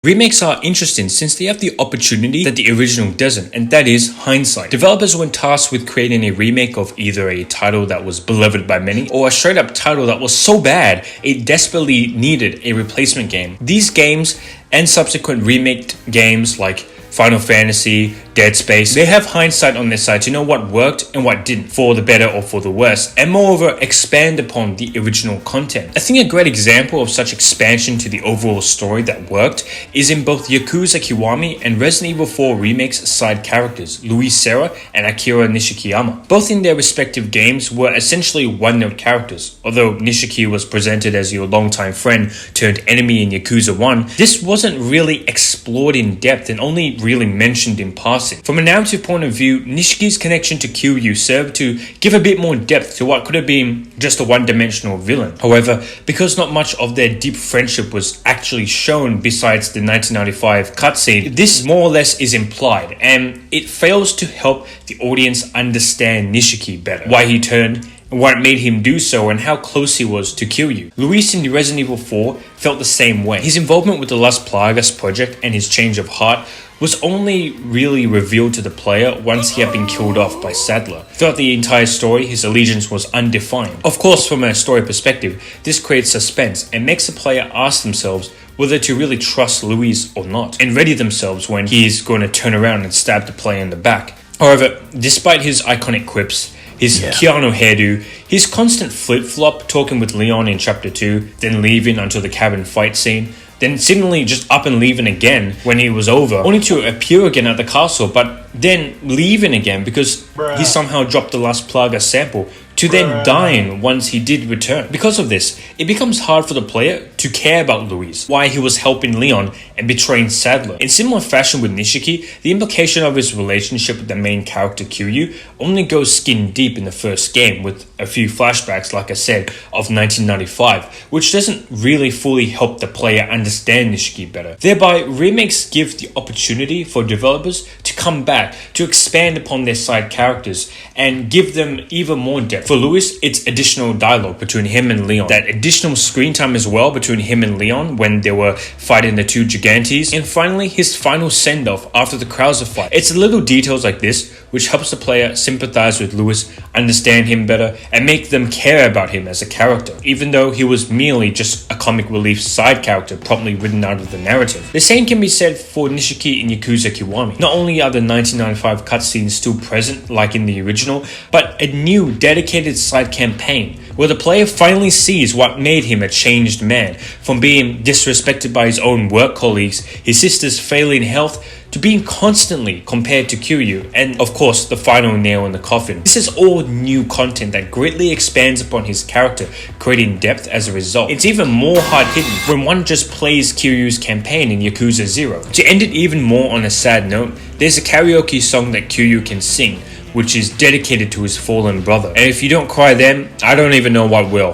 Remakes are interesting since they have the opportunity that the original doesn't, and that is hindsight. Developers were tasked with creating a remake of either a title that was beloved by many, or a straight up title that was so bad it desperately needed a replacement game. These games and subsequent remake games like Final Fantasy, Dead Space, they have hindsight on their side to know what worked and what didn't, for the better or for the worse, and moreover expand upon the original content. I think a great example of such expansion to the overall story that worked is in both Yakuza Kiwami and Resident Evil 4 Remakes side characters, Luis Serra and Akira Nishikiyama. Both in their respective games were essentially one-note characters. Although Nishiki was presented as your longtime friend turned enemy in Yakuza 1, this wasn't really explored in depth and only really mentioned in passing. From a narrative point of view, Nishiki's connection to Kiryu served to give a bit more depth to what could have been just a one-dimensional villain. However, because not much of their deep friendship was actually shown besides the 1995 cutscene, this more or less is implied, and it fails to help the audience understand Nishiki better, why he turned, and what made him do so, and how close he was to Kiryu. Luis in Resident Evil 4 felt the same way. His involvement with the Las Plagas project and his change of heart was only really revealed to the player once he had been killed off by Sadler. Throughout the entire story, his allegiance was undefined. Of course, from a story perspective, this creates suspense and makes the player ask themselves whether to really trust Luis or not, and ready themselves when he is going to turn around and stab the player in the back. However, despite his iconic quips, his Keanu hairdo, his constant flip-flop talking with Leon in Chapter 2, then leaving until the cabin fight scene, then seemingly just up and leaving again when it was over, only to appear again at the castle, but then leaving again because he somehow dropped the Las Plagas sample, to then dying once he did return. Because of this, it becomes hard for the player to care about Luis, why he was helping Leon and betraying Sadler. In similar fashion with Nishiki, the implication of his relationship with the main character Kiryu only goes skin deep in the first game, with a few flashbacks, like I said, of 1995, which doesn't really fully help the player understand Nishiki better. Thereby, remakes give the opportunity for developers to come back, to expand upon their side characters, and give them even more depth. For Luis, it's additional dialogue between him and Leon, that additional screen time as well between him and Leon when they were fighting the two Gigantes, and finally his final send-off after the Krauser fight. It's the little details like this which helps the player sympathize with Luis, understand him better, and make them care about him as a character, even though he was merely just a comic relief side character promptly written out of the narrative. The same can be said for Nishiki in Yakuza Kiwami. Not only are the 1995 cutscenes still present like in the original, but a new dedicated side campaign where the player finally sees what made him a changed man, from being disrespected by his own work colleagues, his sister's failing health, to being constantly compared to Kiryu, and of course the final nail in the coffin. This is all new content that greatly expands upon his character, creating depth as a result. It's even more hard-hitting when one just plays Kiryu's campaign in Yakuza 0. To end it even more on a sad note, there's a karaoke song that Kiryu can sing, which is dedicated to his fallen brother. And if you don't cry then, I don't even know what will.